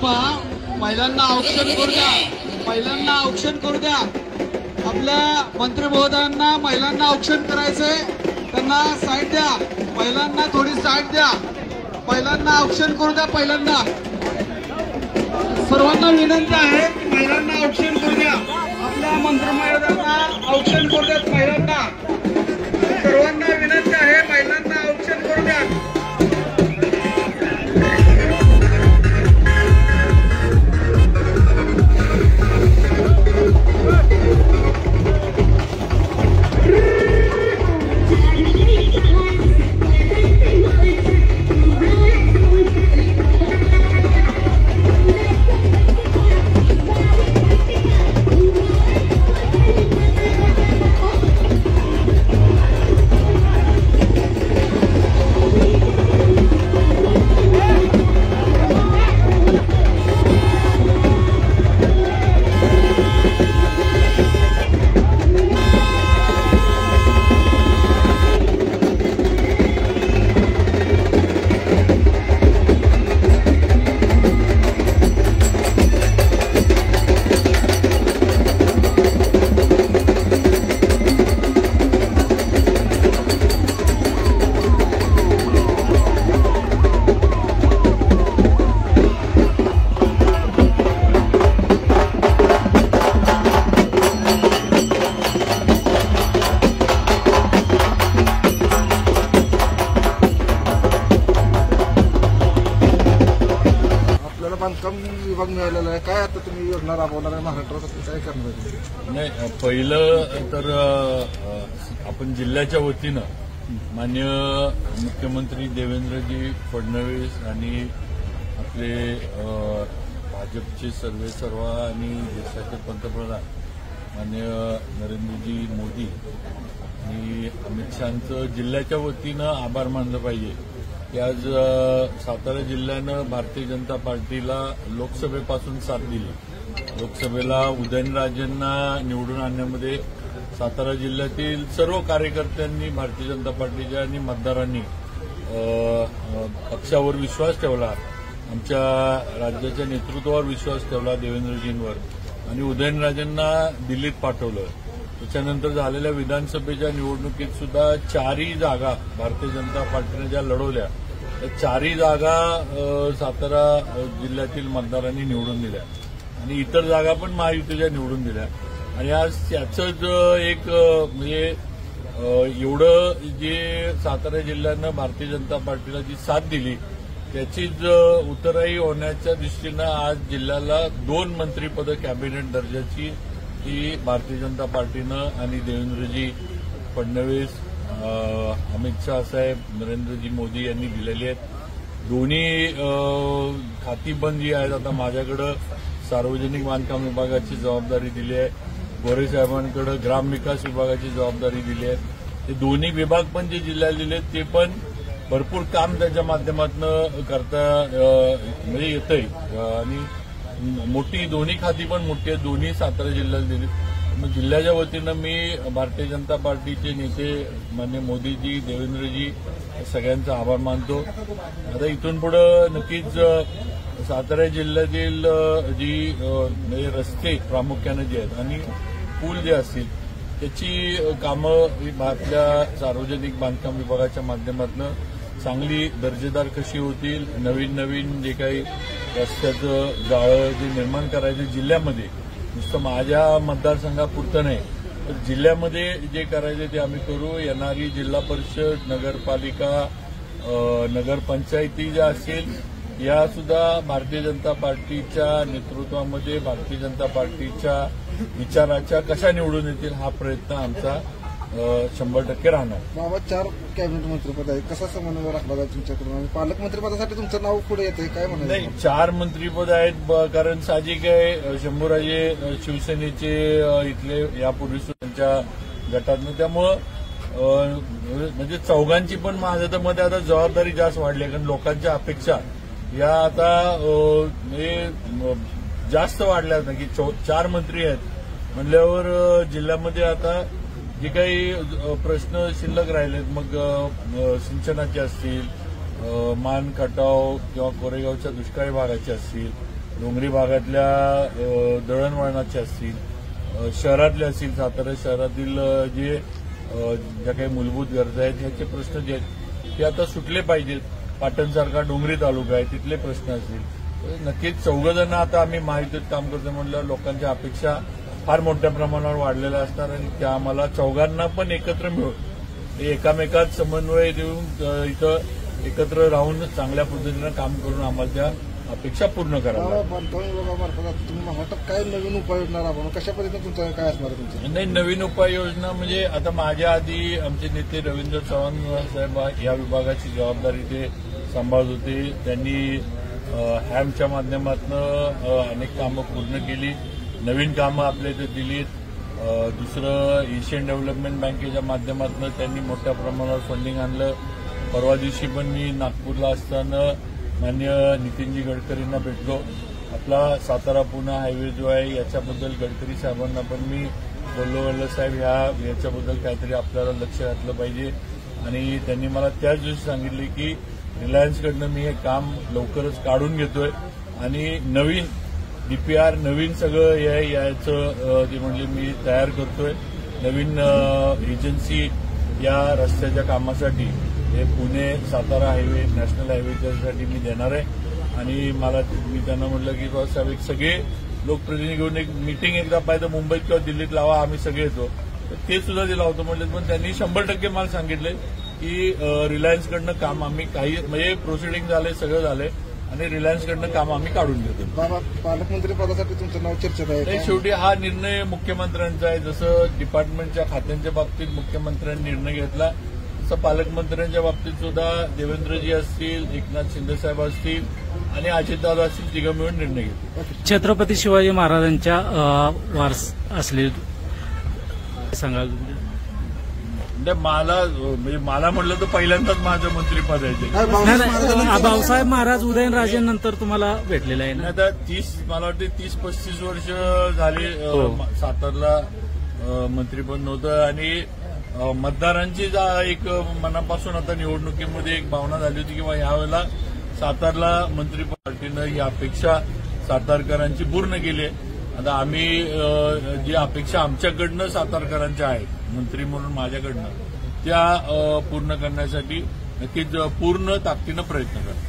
पहा, महिलांना औक्षण करू द्या, महिलांना औक्षण करू द्या. आपल्या मंत्री महोदयांना महिलांना औक्षण करायचंय, त्यांना साईड द्या, महिलांना थोडी साईड द्या, महिलांना औक्षण करू द्या. पहिल्यांदा सर्वांना विनंती आहे की महिलांना औक्षण करू द्या. आपल्या मंत्री महोदयांना औक्षण करू द्या. महिलांना सर्वांना विनंती आहे, महिलांना औक्षण करू द्या. बांधकाम विभाग मिळालेला आहे, काय आता तुम्ही योजना राबवणार आहे महाराष्ट्रात, काय करणार आहे? नाही, पहिलं तर आपण जिल्ह्याच्या वतीनं माननीय मुख्यमंत्री देवेंद्रजी फडणवीस आणि आपले भाजपचे सर्वेसर्वा आणि देशाचे पंतप्रधान माननीय नरेंद्रजी मोदी आणि अमित शहांचं जिल्ह्याच्या वतीनं आभार मानलं पाहिजे की आज सातारा जिल्ह्यानं भारतीय जनता पार्टीला लोकसभेपासून साथ दिली. लोकसभेला उदयनराजेंना निवडून आणण्यामध्ये सातारा जिल्ह्यातील सर्व कार्यकर्त्यांनी, भारतीय जनता पार्टीच्या आणि मतदारांनी पक्षावर विश्वास ठेवला, आमच्या राज्याच्या नेतृत्वावर विश्वास ठेवला, देवेंद्रजींवर, आणि उदयनराजेंना दिल्लीत पाठवलं. त्याच्यानंतर झालेल्या विधानसभेच्या निवडणुकीत सुद्धा 4ही जागा भारतीय जनता पार्टीने ज्या लढवल्या त्या 4ही जागा सातारा जिल्ह्यातील मतदारांनी निवडून दिल्या आणि इतर जागा पण महायुतीच्या निवडून दिल्या. आणि आज त्याचंच एक म्हणजे एवढं जे सातारा जिल्ह्यानं भारतीय जनता पार्टीला जी साथ दिली त्याचीच उतराई होण्याच्या दृष्टीनं आज जिल्ह्याला 2 मंत्रिपदं कॅबिनेट दर्जाची ही भारतीय जनता पार्टीनं आणि देवेंद्रजी फडणवीस, अमित शहा साहेब, नरेंद्रजी मोदी यांनी दिलेली आहेत. दोन्ही खाती पण जी आहेत, आता माझ्याकडं सार्वजनिक बांधकाम विभागाची जबाबदारी दिली आहे, गोरे साहेबांकडे ग्रामविकास विभागाची जबाबदारी दिली आहे. ते दोन्ही विभाग पण जे जिल्ह्याला दिले ते पण भरपूर काम त्याच्या माध्यमातून करता म्हणजे येतंय आणि मोठी दोन्ही खाती पण मोठी आहेत, दोन्ही सातारा जिल्ह्याला दिली. मग जिल्ह्याच्या वतीनं मी भारतीय जनता पार्टीचे नेते माननीय मोदीजी, देवेंद्रजी सगळ्यांचा आभार मानतो. आता इथून पुढे नक्कीच सातारा जिल्ह्यातील जी म्हणजे रस्ते प्रामुख्याने जे आहेत आणि पूल जे असतील त्याची कामं आपल्या सार्वजनिक बांधकाम विभागाच्या माध्यमातून चांगली दर्जेदार कशी होतील, नवीन नवीन जे काही रस्त्याचं जाळं जे निर्माण करायचं जिल्ह्यामध्ये, नुसतं माझ्या मतदारसंघापुरतं नाही तर जिल्ह्यामध्ये जे करायचे ते आम्ही करू. येणारी जिल्हा परिषद, नगरपालिका, नगरपंचायती ज्या असतील या सुद्धा भारतीय जनता पार्टीच्या नेतृत्वामध्ये, भारतीय जनता पार्टीच्या विचाराच्या कशा निवडून येतील हा प्रयत्न आमचा 100% राहणार. बाबा 4 कॅबिनेट मंत्रिपद आहे, कसा समन्वय राखला जाईल तुमच्याकडून आणि पालकमंत्रीपदासाठी तुमचं नाव पुढे येतंय, काय म्हणायचं? नाही, 4 मंत्रिपद आहेत कारण साहजिक आहे शंभूराजे शिवसेनेचे इथले यापूर्वी त्यांच्या गटातनं, त्यामुळं म्हणजे चौघांची पण माझं तर मध्ये आता जबाबदारी जास्त वाढली आहे कारण लोकांच्या अपेक्षा या आता म्हणजे जास्त वाढल्या ना की 4 मंत्री आहेत म्हणल्यावर जिल्ह्यामध्ये आता जे काही प्रश्न शिल्लक राहिलेत मग सिंचनाचे असतील, मान खटाव किंवा कोरेगावच्या दुष्काळी भागाचे असतील, डोंगरी भागातल्या दळणवळणाचे असतील, शहरातले असतील, सातारा शहरातील ज्या काही मूलभूत गरजा आहेत ह्याचे प्रश्न जे आहेत ते आता सुटले पाहिजेत. पाटणसारखा डोंगरी तालुका आहे, तिथले प्रश्न असतील. नक्कीच 14 जण आता आम्ही महायुतीत काम करतो म्हणल्यावर लोकांच्या अपेक्षा फार मोठ्या प्रमाणावर वाढलेल्या असणार आणि त्या आम्हाला 4घांना पण एकत्र मिळून एकामेकात समन्वय देऊन इथं एकत्र राहून चांगल्या पद्धतीनं काम करून आम्हाला त्या अपेक्षा पूर्ण कराव्या. बांधकाम विभागामार्फत तुम्ही महाराष्ट्रात काय नवीन उपाययोजना राबवणार, कशा पद्धतीने तुमचं काय असणार आहे तुमचं? नाही, नवीन उपाययोजना म्हणजे आता माझ्या आधी आमचे नेते रवींद्र चव्हाण साहेब या विभागाची जबाबदारी ते सांभाळत होते. त्यांनी हॅमच्या माध्यमातून अनेक कामं पूर्ण केली, नवीन कामं आपल्या इथे दिलीत. दुसरं एशियन डेव्हलपमेंट बँकेच्या माध्यमातून त्यांनी मोठ्या प्रमाणावर फंडिंग आणलं. परवा दिवशी पण मी नागपूरला असताना माननीय नितीनजी गडकरींना भेटलो. आपला सातारा पुणे हायवे जो आहे याच्याबद्दल गडकरी साहेबांना पण मी बोललो, साहेब याच्याबद्दल काहीतरी आपल्याला लक्ष घातलं पाहिजे. आणि त्यांनी मला त्याच दिवशी सांगितले की रिलायन्सकडनं मी हे काम लवकरच काढून घेतोय आणि नवीन डीपीआर नवीन सगळं याचं ते म्हणले मी तयार करतोय. नवीन एजन्सी या रस्त्याच्या कामासाठी हे पुणे सातारा हायवे नॅशनल हायवेच्यासाठी मी देणार आहे. आणि मी त्यांना म्हटलं की साहेब एक सगळे लोकप्रतिनिधी घेऊन एक मीटिंग एकदा पाहिजे मुंबईत किंवा दिल्लीत लावा, आम्ही सगळे येतो. तर ते सुद्धा दिला होतं म्हटलं. पण त्यांनी 100% मला सांगितले की रिलायन्सकडनं काम आम्ही काही म्हणजे प्रोसिडिंग झाले, सगळं झालंय आणि रिलायन्सकडनं काम आम्ही काढून घेतो. बाबा, पालकमंत्री पदासाठी तुमचं नाव चर्चेत आहे. शेवटी हा निर्णय मुख्यमंत्र्यांचा आहे. जसं डिपार्टमेंटच्या खात्यांच्या बाबतीत मुख्यमंत्र्यांनी निर्णय घेतला तसं पालकमंत्र्यांच्या बाबतीत सुद्धा देवेंद्रजी असतील, एकनाथ शिंदेसाहेब असतील आणि अजितदादा असतील, तिघं मिळून निर्णय घेतले. छत्रपती शिवाजी महाराजांच्या वारस असले सांगा. मला म्हटलं तर पहिल्यांदाच माझं मंत्रीपद आहे ते. भाऊसाहेब महाराज उदयनराजेंनंतर तुम्हाला भेटलेलं आहे ना? आता मला वाटते 30-35 वर्ष झाली सातारला मंत्रीपद नव्हतं आणि मतदारांची एक मनापासून आता निवडणुकीमध्ये एक भावना झाली होती किंवा यावेळेला सातारला मंत्रीपद पार्टीनं ही अपेक्षा सातारकरांची पूर्ण केली. आता आम्ही जी अपेक्षा आमच्याकडनं सातारकरांच्या आहेत मंत्री म्हणून माझ्याकडनं त्या पूर्ण करण्यासाठी नक्कीच पूर्ण ताकदीनं प्रयत्न करतो.